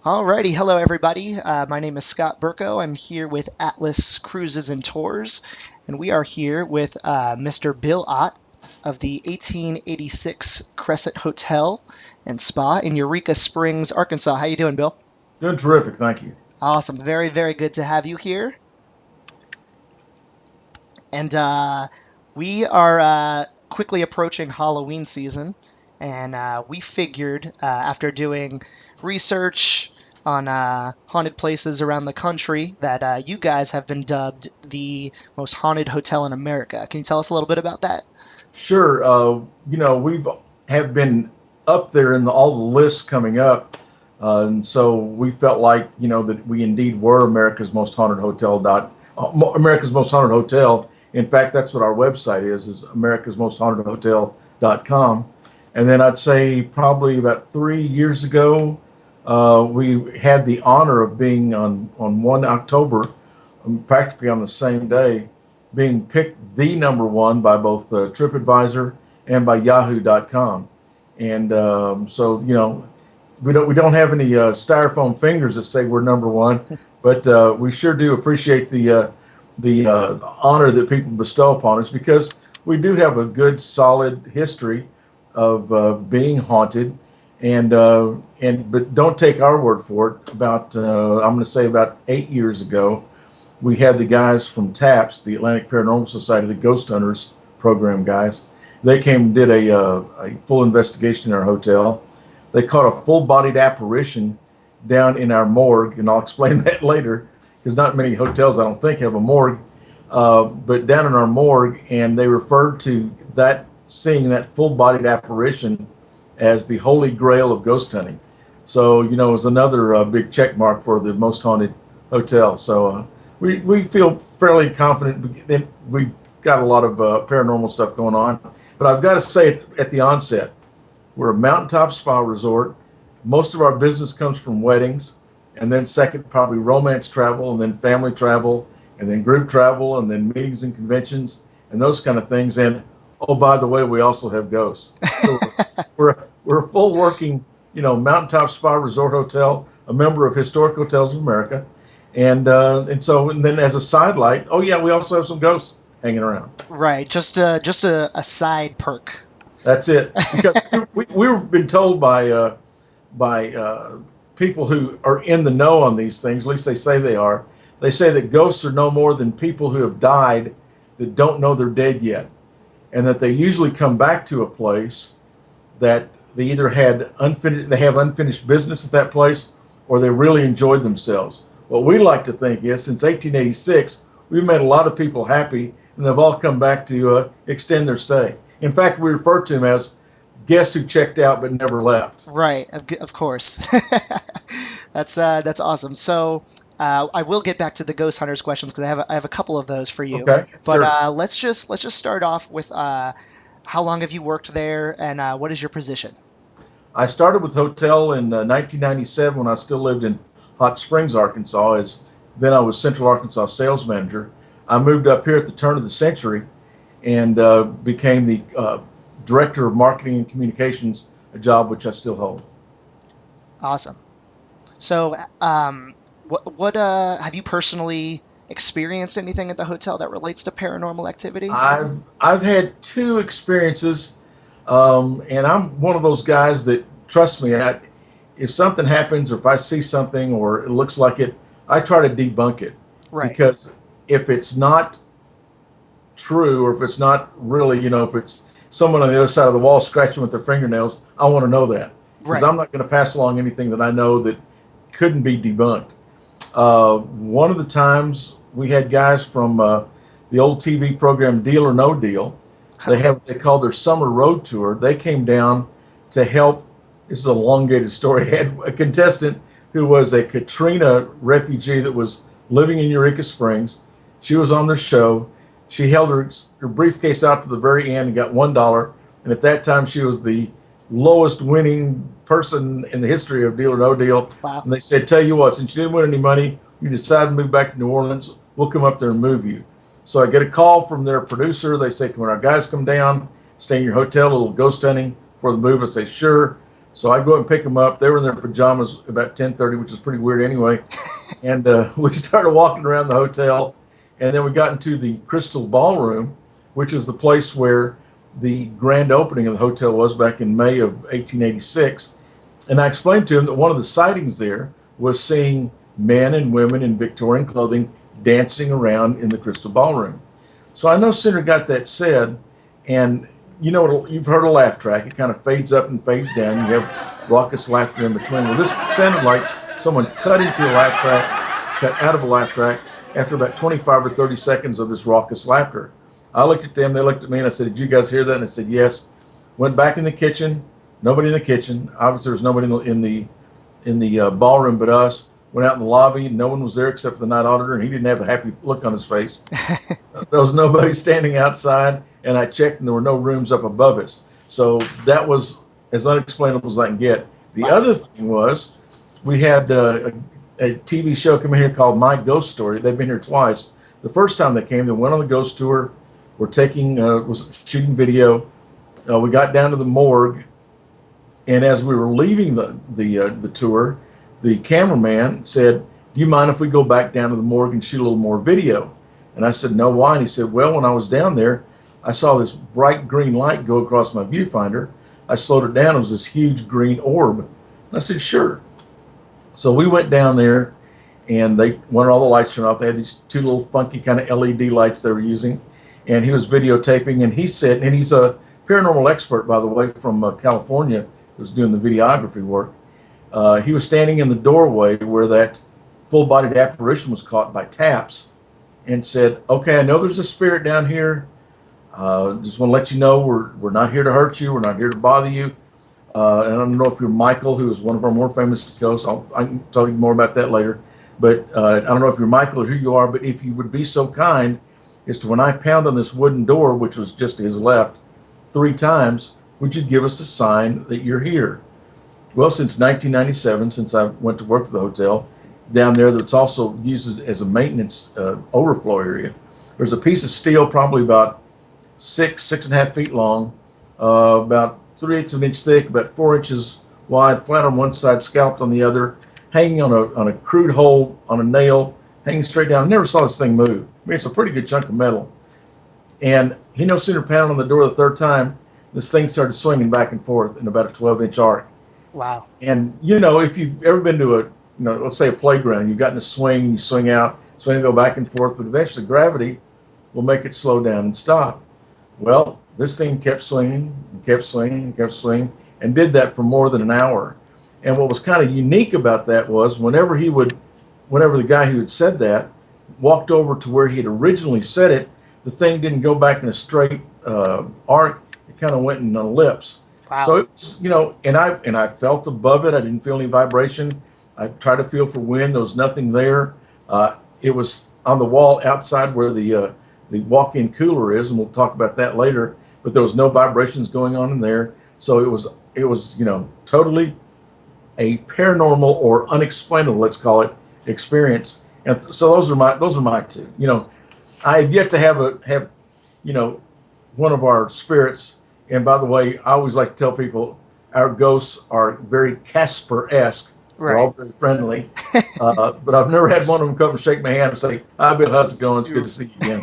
Alrighty, hello everybody. My name is Scott Burko. I'm here with Atlas Cruises and Tours, and we are here with Mr. Bill Ott of the 1886 Crescent Hotel and Spa in Eureka Springs, Arkansas. How you doing, Bill? Doing terrific, thank you. Awesome. Very, very good to have you here. And we are quickly approaching Halloween season, and we figured after doing research on haunted places around the country that you guys have been dubbed the most haunted hotel in America. Can you tell us a little bit about that? Sure, we've have been up there in all the lists coming up, and so we felt like that we indeed were America's most haunted hotel. In fact, that's what our website is America's Most Haunted Hotel.com. And then I'd say probably about 3 years ago, we had the honor of being on 1 October, practically on the same day, being picked the number one by both TripAdvisor and by Yahoo.com. And so, we don't have any styrofoam fingers that say we're number one, but we sure do appreciate the honor that people bestow upon us because we do have a good, solid history of being haunted, and but don't take our word for it. I'm going to say about 8 years ago, we had the guys from TAPS, the Atlantic Paranormal Society, the Ghost Hunters program guys. They came and did a full investigation in our hotel. They caught a full-bodied apparition down in our morgue, and I'll explain that later because not many hotels, I don't think, have a morgue. But down in our morgue, and they referred to seeing that full-bodied apparition as the holy grail of ghost hunting. So, it was another big check mark for the most haunted hotel. So we feel fairly confident that we've got a lot of paranormal stuff going on. But I've got to say at the onset, we're a mountaintop spa resort. Most of our business comes from weddings, and then second, probably romance travel, and then family travel, and then group travel, and then meetings and conventions, and those kind of things. And oh, by the way, we also have ghosts. So we're a full working, mountaintop spa resort hotel, a member of Historic Hotels of America, and then as a sidelight, oh yeah, we also have some ghosts hanging around. Right, just a side perk. That's it. Because we've been told by people who are in the know on these things, at least they say they are. They say that ghosts are no more than people who have died that don't know they're dead yet, and that they usually come back to a place that they either they have unfinished business at that place, or they really enjoyed themselves. What we like to think is, since 1886, we've made a lot of people happy, and they've all come back to extend their stay. In fact, we refer to them as guests who checked out but never left. Right, of course. That's awesome. So I will get back to the ghost hunters questions because I have a couple of those for you. Okay, But sure. let's just start off with how long have you worked there, and what is your position? I started with hotel in 1997 when I still lived in Hot Springs, Arkansas. Then I was Central Arkansas sales manager. I moved up here at the turn of the century and became the director of marketing and communications, a job which I still hold. Awesome. So what have you personally experienced anything at the hotel that relates to paranormal activity? I've had two experiences, and I'm one of those guys that trust me. If something happens, or if I see something, or it looks like it, I try to debunk it Right, because if it's not true, or if it's not really, if it's someone on the other side of the wall scratching with their fingernails, I want to know that because right. I'm not going to pass along anything that I know that couldn't be debunked. One of the times we had guys from the old TV program Deal or No Deal. They call their summer road tour. They came down to help. This is a elongated story. Had a contestant who was a Katrina refugee that was living in Eureka Springs. She was on their show. She held her briefcase out to the very end and got $1. And at that time, she was the lowest winning person in the history of Deal or No Deal. Wow. And they said, tell you what, since you didn't win any money, you decided to move back to New Orleans, we'll come up there and move you. So I get a call from their producer. They say, can our guys come down, stay in your hotel, a little ghost hunting for the move? I say, sure. So I go and pick them up. They were in their pajamas about 10:30, which is pretty weird anyway. And we started walking around the hotel, and then we got into the Crystal Ballroom, which is the place where the grand opening of the hotel was back in May of 1886. And I explained to him that one of the sightings there was seeing men and women in Victorian clothing dancing around in the Crystal Ballroom. So I no sooner got that said, and you know, you've heard a laugh track. It kind of fades up and fades down. You have raucous laughter in between. Well, this sounded like someone cut into a laugh track, cut out of a laugh track after about 25 or 30 seconds of this raucous laughter. I looked at them, they looked at me, and I said, "Did you guys hear that?" And I said, "Yes." Went back in the kitchen. Nobody in the kitchen. Obviously, there was nobody in the ballroom but us. Went out in the lobby. No one was there except for the night auditor, and he didn't have a happy look on his face. There was nobody standing outside, and I checked, and there were no rooms up above us. So that was as unexplainable as I can get. The other thing was we had a TV show come in here called My Ghost Story. They've been here twice. The first time they came, they went on the ghost tour. We're taking was shooting video. We got down to the morgue, and as we were leaving the tour, the cameraman said, "Do you mind if we go back down to the morgue and shoot a little more video?" And I said, "No, why?" And he said, "Well, when I was down there, I saw this bright green light go across my viewfinder. I slowed it down. It was this huge green orb." I said, "Sure." So we went down there, and they wanted all the lights turned off. They had these two little funky kind of LED lights they were using, and he was videotaping. And he said, and he's a paranormal expert, by the way, from California, who was doing the videography work. He was standing in the doorway where that full-bodied apparition was caught by taps, and said, "Okay, I know there's a spirit down here. Just want to let you know we're not here to hurt you. We're not here to bother you. And I don't know if you're Michael, who is one of our more famous ghosts. I can tell you more about that later. But I don't know if you're Michael or who you are, but if you would be so kind as to, when I pound on this wooden door, which was just to his left, 3 times, would you give us a sign that you're here?" Well, since 1997, since I went to work for the hotel, down there that's also used as a maintenance overflow area, there's a piece of steel probably about 6.5 feet long, about 3/8 of an inch thick, about 4 inches wide, flat on one side, scalped on the other, hanging on a crude hole on a nail, hanging straight down. I never saw this thing move. I mean, it's a pretty good chunk of metal. And he no sooner pounded on the door the third time, this thing started swinging back and forth in about a 12-inch arc. Wow. And you know, if you've ever been to let's say a playground, you've gotten a swing, you swing out, swing and go back and forth, but eventually gravity will make it slow down and stop. Well, this thing kept swinging and kept swinging and kept swinging, and did that for more than an hour. And what was kind of unique about that was whenever the guy who had said that walked over to where he had originally said it, the thing didn't go back in a straight arc. It kind of went in an ellipse. Wow. So it was, and I felt above it. I didn't feel any vibration. I tried to feel for wind. There was nothing there. It was on the wall outside where the walk-in cooler is, and we'll talk about that later. But there was no vibrations going on in there. So it was totally a paranormal or unexplainable, let's call it, experience. And so those are my two. I have yet to have one of our spirits. And by the way, I always like to tell people our ghosts are very Casper-esque. They're all very friendly. But I've never had one of them come and shake my hand and say, "Hi, Bill, how's it going? It's good to see you again."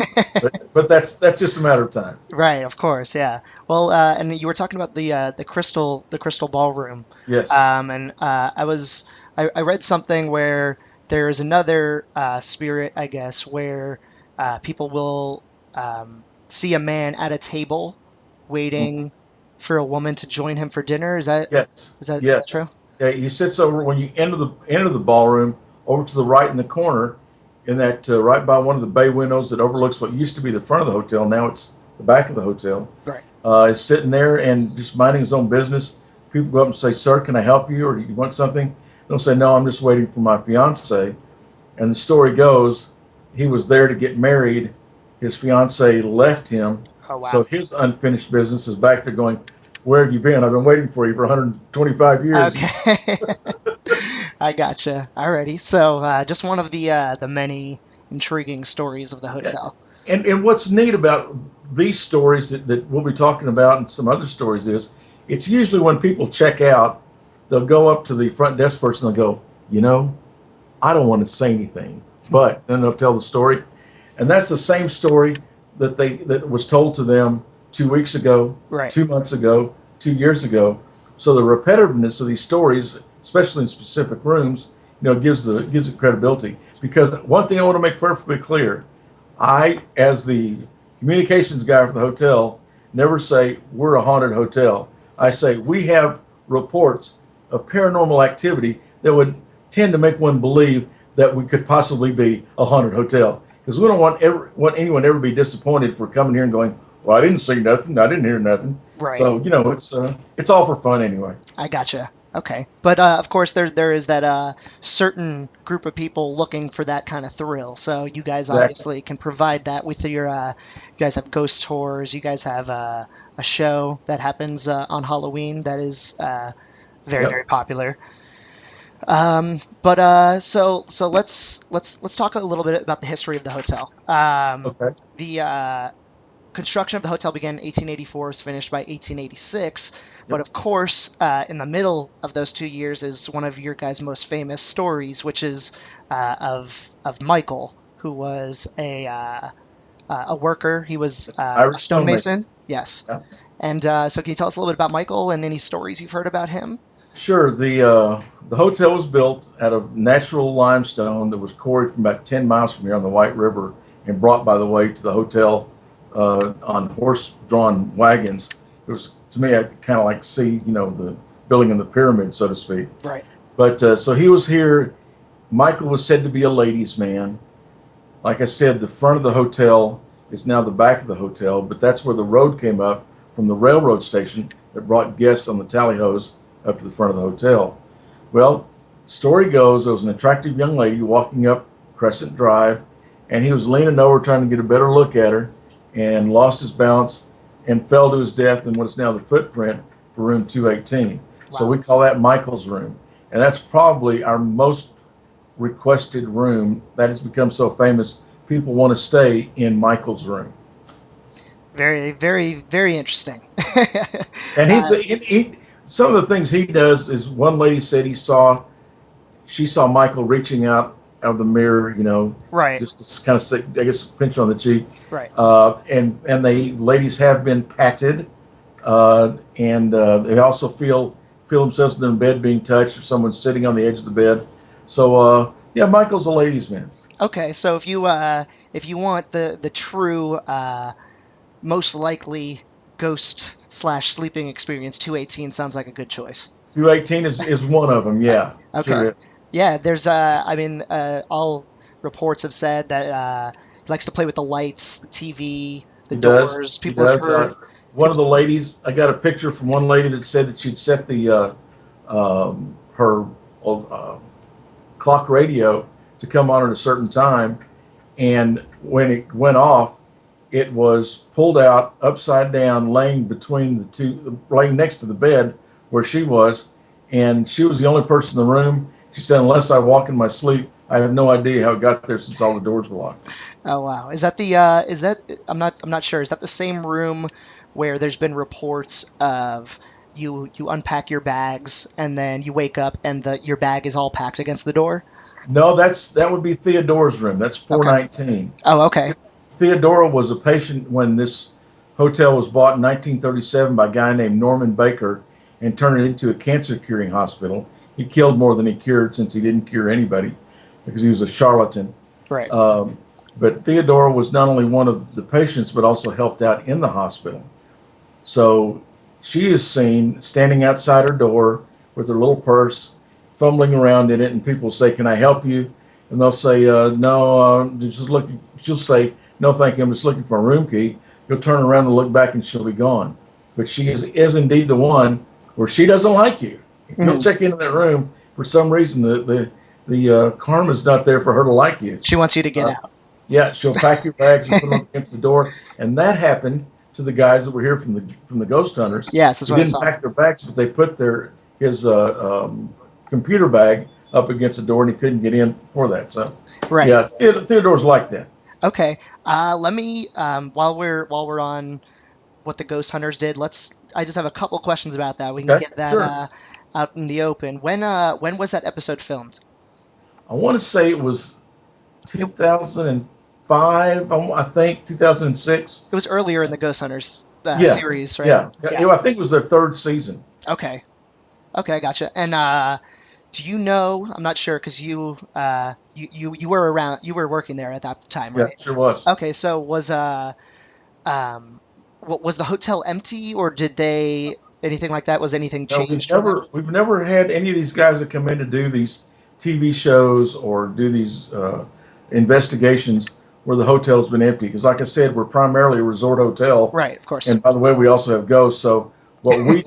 But that's just a matter of time. Right, of course, yeah. Well, and you were talking about the crystal ballroom. Yes. And I read something where there's another spirit, I guess, where people will see a man at a table waiting for a woman to join him for dinner. Is that Yes. true? Yeah, he sits over when you enter the ballroom, over to the right in the corner, in that right by one of the bay windows that overlooks what used to be the front of the hotel. Now it's the back of the hotel. Right. Is sitting there and just minding his own business. People go up and say, "Sir, can I help you, or do you want something?" He'll say, "No, I'm just waiting for my fiance." And the story goes, he was there to get married. His fiance left him. Oh, wow. So his unfinished business is back there going, "Where have you been? I've been waiting for you for 125 years." Okay. I gotcha. Alrighty. So just one of the many intriguing stories of the hotel. And what's neat about these stories that we'll be talking about and some other stories is it's usually when people check out they'll go up to the front desk person and they'll go, you know, I don't want to say anything, but then they'll tell the story. And that's the same story that was told to them 2 weeks ago, Right. 2 months ago, 2 years ago. So the repetitiveness of these stories, especially in specific rooms, gives it credibility. Because one thing I want to make perfectly clear, I, as the communications guy for the hotel, never say we're a haunted hotel. I say we have reports of paranormal activity that would tend to make one believe that we could possibly be a haunted hotel. Because we don't want anyone to ever be disappointed for coming here and going, well, I didn't see nothing, I didn't hear nothing. Right. So it's all for fun anyway. I gotcha. Okay. But of course, there is that certain group of people looking for that kind of thrill. So you guys Exactly. obviously can provide that with your. You guys have ghost tours. You guys have a show that happens on Halloween that is very Yep. very popular. But so let's talk a little bit about the history of the hotel. Okay. The construction of the hotel began in 1884, was finished by 1886. But Yep. of course, in the middle of those 2 years is one of your guys' most famous stories, which is of Michael, who was a worker. He was a Irish stonemason. stonemason. Yes. Yeah. And so, can you tell us a little bit about Michael and any stories you've heard about him? Sure. The hotel was built out of natural limestone that was quarried from about 10 miles from here on the White River and brought, by the way, to the hotel on horse-drawn wagons. It was, to me, I kind of like see the building in the pyramid, so to speak. Right. But so he was here. Michael was said to be a ladies' man. Like I said, the front of the hotel is now the back of the hotel, but that's where the road came up from the railroad station that brought guests on the tallyhos up to the front of the hotel. Well, story goes there was an attractive young lady walking up Crescent Drive, and he was leaning over trying to get a better look at her and lost his balance and fell to his death in what is now the footprint for room 218. So Wow. we call that Michael's room. And that's probably our most requested room. That has become so famous, people want to stay in Michael's room. Very, very, very interesting. And uh, some of the things he does is one lady said she saw Michael reaching out of the mirror, right. just to kind of say, I guess, pinch on the cheek. Right. And the ladies have been patted, and they also feel themselves in their bed being touched, or someone sitting on the edge of the bed. So yeah, Michael's a ladies' man. Okay. So if you want the true most likely ghost slash sleeping experience, 218 sounds like a good choice. 218 is one of them. Yeah, Okay. sure is. Yeah, there's I mean, all reports have said that he likes to play with the lights, the TV, the He does. doors. He People have does. heard One of people. the ladies, I got a picture from one lady that said that she'd set her uh, clock radio to come on at a certain time, and when it went off, it was pulled out upside down, laying between the two, laying next to the bed where she was, and she was the only person in the room. She said, "Unless I walk in my sleep, I have no idea how it got there since all the doors were locked." Oh wow, is that I'm not sure. Is that the same room where there's been reports of you unpack your bags and then you wake up and your bag is all packed against the door? No, that would be Theodore's room. That's Okay. 419. Oh, okay. Theodora was a patient when this hotel was bought in 1937 by a guy named Norman Baker and turned it into a cancer curing hospital. He killed more than he cured since he didn't cure anybody because he was a charlatan. Right. But Theodora was not only one of the patients but also helped out in the hospital. So she is seen standing outside her door with her little purse, fumbling around in it, and people say, "Can I help you?" And they'll say, "No, just looking." She'll say, "No, thank you. I'm just looking for a room key." He'll turn around and look back, and she'll be gone. But she is indeed the one where she doesn't like you. You'll Mhm. check into that room for some reason. The karma's not there for her to like you. She wants you to get Uh, out. yeah, she'll pack your bags and put them up against the door, and that happened to the guys that were here from the ghost hunters. Yes, that's They what I didn't saw. pack their bags, but they put his computer bag up against the door, and he couldn't get in for that. So, Right. yeah, Theodore's like that. Okay. Let me while we're on what the ghost hunters did, let's I just have a couple questions about that. We can Okay, get that sure. out in the open. When was that episode filmed? I want to say it was It, 2005. I think 2006. it was earlier in the Ghost Hunters Yeah, series, right? yeah, yeah. Yeah. Yeah, I think it was their third season. Okay. Okay, gotcha. And do you know? I'm not sure because you were around, you were working there at that time, Yeah, right? sure was. Okay, so um what was the hotel empty, or did they anything like that? Was anything No, changed from that? we've never had any of these guys that come in to do these TV shows or do these investigations where the hotel's been empty. Because, like I said, we're primarily a resort hotel, Right, of course. and by the way, we also have ghosts. So what we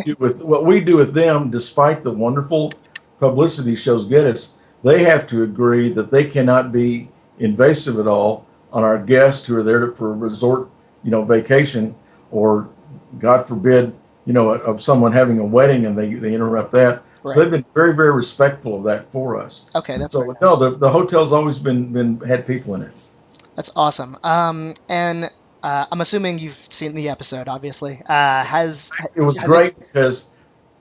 do with them, despite the wonderful publicity these shows get us, they have to agree that they cannot be invasive at all on our guests who are there for a resort, vacation, or God forbid, of someone having a wedding and they interrupt that. So Right. they've been very, very respectful of that for us. Okay, And that's very so nice. no, the hotel's always been had people in it. That's awesome. And I'm assuming you've seen the episode, obviously. It was Have it? great because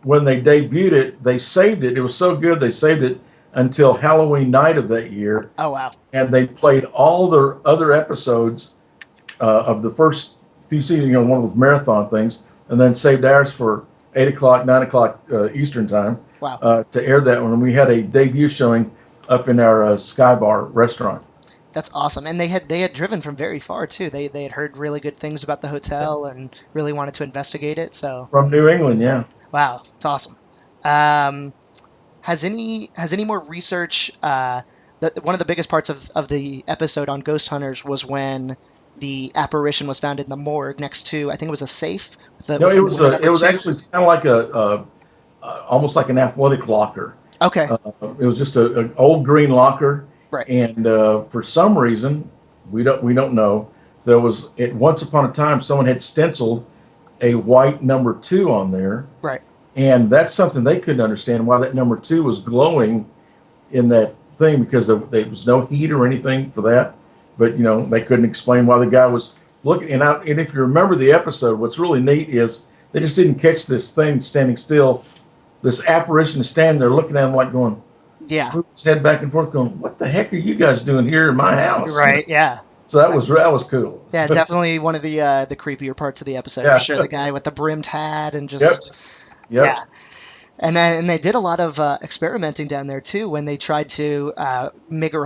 when they debuted it, they saved it. It was so good they saved it until Halloween night of that year, Oh wow. and they played all their other episodes of the first few seasons, one of the marathon things, and then saved ours for 8 o'clock, 9 o'clock Eastern time Wow. to air that one. And we had a debut showing up in our Sky Bar restaurant That's awesome. And they had driven from very far too. They had heard really good things about the hotel and really wanted to investigate it. So from New England. Yeah. wow, it's awesome. Um, has any more research? One of the biggest parts of the episode on ghost hunters was when the apparition was found in the morgue next to, I think it was a safe No, with the it number was two. actually, it's kind of like almost like an athletic locker. Okay, It was just an old green locker, right, and for some reason we don't know, there was at once upon a time someone had stenciled a white number two on there, right. and that's something they couldn't understand why that number two was glowing in that thing because there was no heat or anything for that. But they couldn't explain why the guy was looking. And if you remember the episode, what's really neat is they just didn't catch this thing standing still. This apparition is standing there looking at him like going, Yeah, moving his head back and forth, going, "What the heck are you guys doing here in my house?" right. Yeah, So that was cool. yeah. Definitely one of the creepier parts of the episode Yeah. for sure. The guy with the brimmed hat and Yep. just Yep. yeah. And they did a lot of experimenting down there too when they tried to make a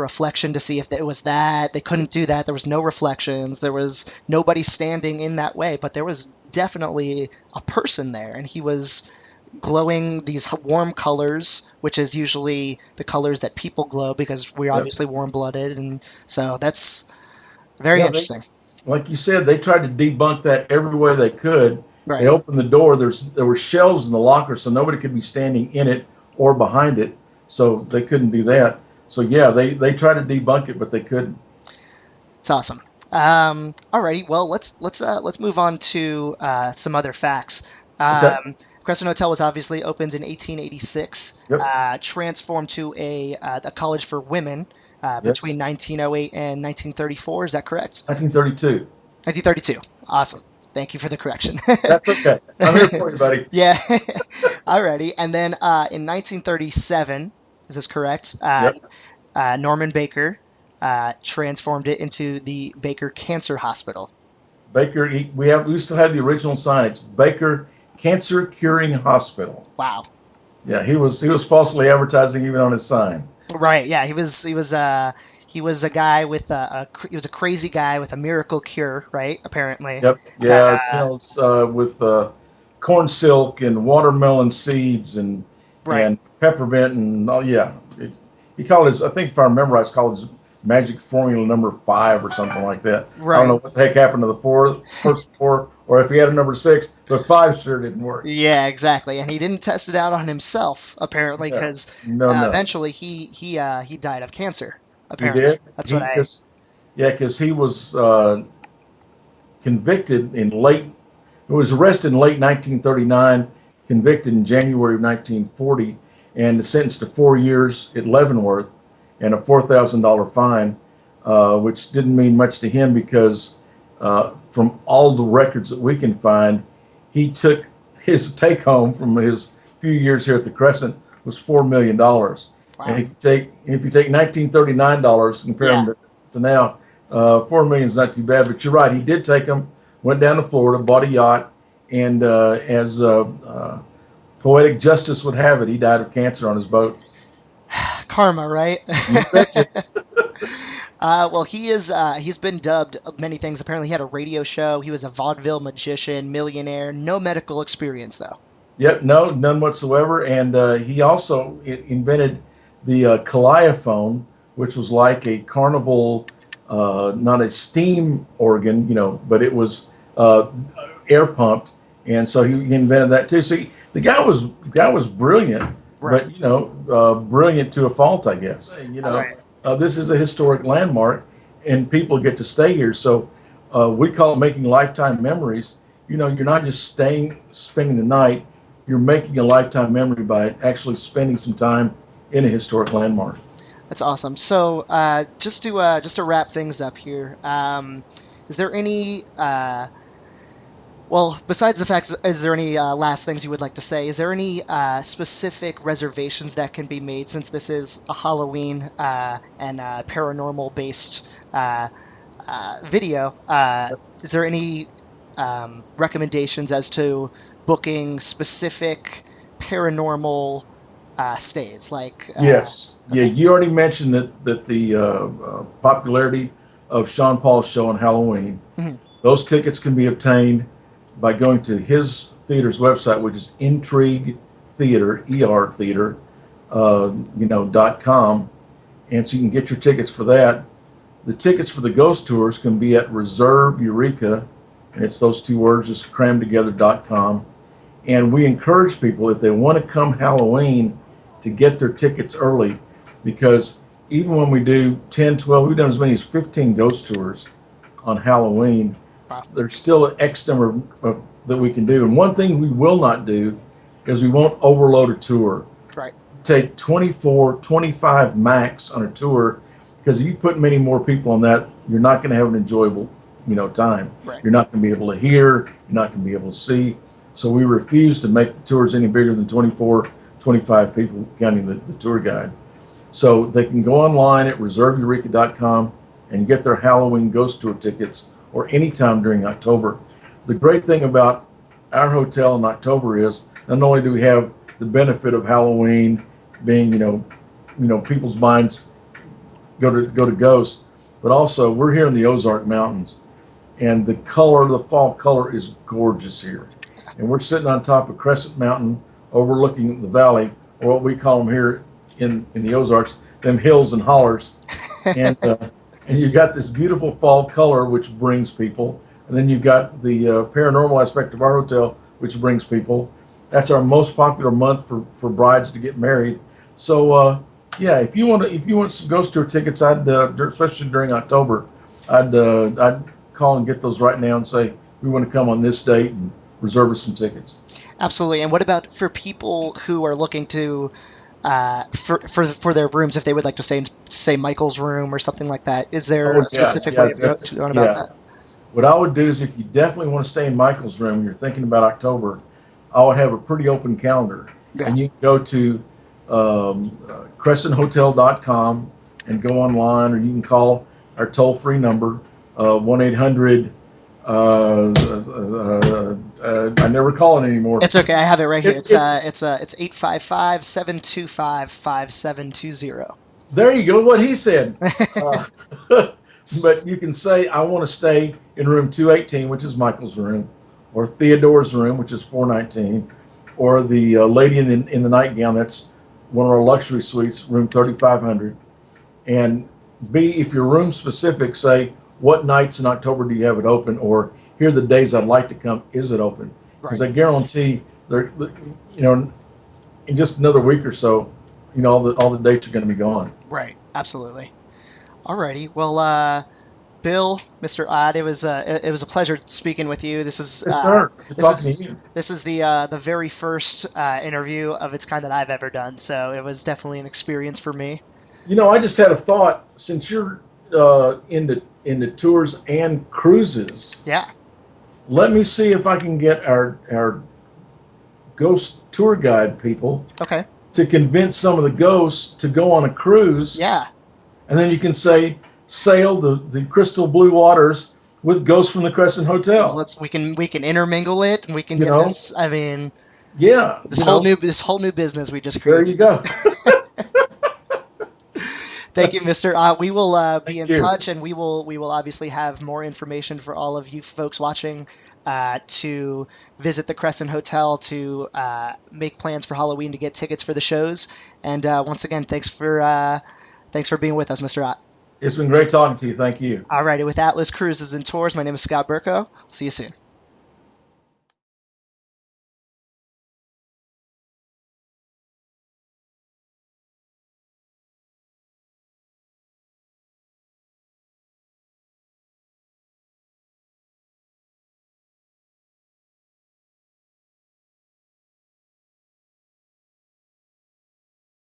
reflection to see if it was that. They couldn't do that. There was no reflections. There was nobody standing in that way, but there was definitely a person there, and he was glowing these warm colors, which is usually the colors that people glow because we're Yep. obviously warm-blooded, and so that's very Yeah. interesting. Like you said, they tried to debunk that every way they could. They Right. opened the door. There were shelves in the locker, so nobody could be standing in it or behind it. So they couldn't do that. So yeah, they tried to debunk it, but they couldn't. It's awesome. Alrighty, well let's move on to some other facts. Okay. Crescent Hotel was obviously opened in 1886, Yep. transformed to a college for women between Yes. 1908 and 1934. Is that correct? 1932. 1932. Awesome. Thank you for the correction. That's okay. I'm here for you, buddy. Yeah. Alrighty, and then in 1937, is this correct? Yep. Norman Baker transformed it into the Baker Cancer Hospital. Baker. We still have the original sign. It's Baker Cancer Curing Hospital. Wow. Yeah, he was falsely advertising even on his sign. Right. Yeah. He was a guy with he was a crazy guy with a miracle cure. Right. Apparently. Yep. That Yeah. It's, with corn silk and watermelon seeds right. and peppermint and oh yeah. He called his. I think if I remember, right, it's called his magic formula number 5 or something like that. I don't Right. know what the heck happened to the first four, or if he had a number 6, but 5 sure didn't work. Yeah. Exactly. And he didn't test it out on himself apparently No, because no. eventually he died of cancer. He Apparently. did. That's what He I. because he was convicted in late. He was arrested in late 1939, convicted in January of 1940, and sentenced to 4 years at Leavenworth and a $4,000 fine, which didn't mean much to him because from all the records that we can find, he took his take home from his few years here at the Crescent was $4 million. And Wow. if you take $1939 and compare Yeah. them to now, 4 million is not too bad. But you're right, he did take them, went down to Florida, bought a yacht, and as poetic justice would have it, he died of cancer on his boat. Karma, right? You betcha. Well, he's been dubbed many things. Apparently, he had a radio show. He was a vaudeville magician, millionaire. No medical experience, though. Yep, no, none whatsoever. And he also invented the calliophone, which was like a carnival, not a steam organ, but it was uh, air pumped, and so he invented that too. So the guy was brilliant, Right. but brilliant to a fault, I guess. Absolutely. This is a historic landmark, and people get to stay here. So we call it making lifetime memories. You're not just spending the night. You're making a lifetime memory by actually spending some time in a historic landmark. That's awesome. So, just to wrap things up here, is there any well, besides the fact, is there any last things you would like to say? Is there any specific reservations that can be made since this is a Halloween and paranormal based video? Is there any recommendations as to booking specific paranormal stays? Like, Yes, yeah. okay, You already mentioned that the popularity of Sean Paul's show on Halloween. mhm, Those tickets can be obtained by going to his theater's website, which is Intrigue Theater, Theater, .com, and so you can get your tickets for that. The tickets for the ghost tours can be at Reserve Eureka, and it's those two words just crammed together.com. And we encourage people, if they want to come Halloween, to get their tickets early, because even when we do 10, 12, we've done as many as 15 ghost tours on Halloween, wow, there's still an X number that we can do. And one thing we will not do is we won't overload a tour. right, Take 24, 25 max on a tour, because if you put many more people on that, you're not going to have an enjoyable, time. right. You're not going to be able to hear. You're not going to be able to see. So we refuse to make the tours any bigger than 24, 25 people, counting the tour guide. So they can go online at reserveeureka.com and get their Halloween ghost tour tickets, or anytime during October. The great thing about our hotel in October is not only do we have the benefit of Halloween being, people's minds go to ghosts, but also we're here in the Ozark Mountains, and the fall color is gorgeous here. And we're sitting on top of Crescent Mountain, overlooking the valley, or what we call them here in the Ozarks, them hills and hollers. And and you've got this beautiful fall color, which brings people. And then you've got the paranormal aspect of our hotel, which brings people. That's our most popular month for brides to get married. So yeah, if you want some ghost tour tickets, especially during October, I'd call and get those right now and say we want to come on this date and reserve us some tickets. Absolutely. And what about for people who are looking to for their rooms, if they would like to stay in, say, Michael's room or something like that? Is there Oh a yeah, specific yeah, way of going about yeah. that? What I would do is, if you definitely want to stay in Michael's room, you're thinking about October, I would have a pretty open calendar. Yeah. And you can go to crescenthotel.com and go online, or you can call our toll free number, 1 800. I never call it anymore. It's okay. I have it right here. It's 855-725-5720. There you go, what he said. Uh, but you can say, I want to stay in room 218, which is Michael's room, or Theodore's room, which is 419, or the lady in the nightgown, that's one of our luxury suites, room 3500. And if you're room specific, say, what nights in October do you have it open, or here are the days I'd like to come, is it open? Because Right. I guarantee, in just another week or so, all the dates are going to be gone. Right. Absolutely. Alrighty. Well, Bill, Mr. Odd, it was a pleasure speaking with you. This is Yes, sir. Good this talking to is you. this is the very first interview of its kind that I've ever done. So it was definitely an experience for me. I just had a thought. Since you're into tours and cruises, Yeah. let me see if I can get our ghost tour guide people Okay. to convince some of the ghosts to go on a cruise, Yeah. and then you can say sail the crystal blue waters with ghosts from the Crescent Hotel. We can intermingle it, and we can You get know, this. I mean, yeah, this whole new business we just there created. you go. Thank you, Mr. Ott. We will be Thank in you. touch, and we will obviously have more information for all of you folks watching to visit the Crescent Hotel to make plans for Halloween to get tickets for the shows. And once again, thanks for being with us, Mr. Ott. It's been great talking to you. Thank you. All righty, with Atlas Cruises and Tours, my name is Scott Burko. See you soon.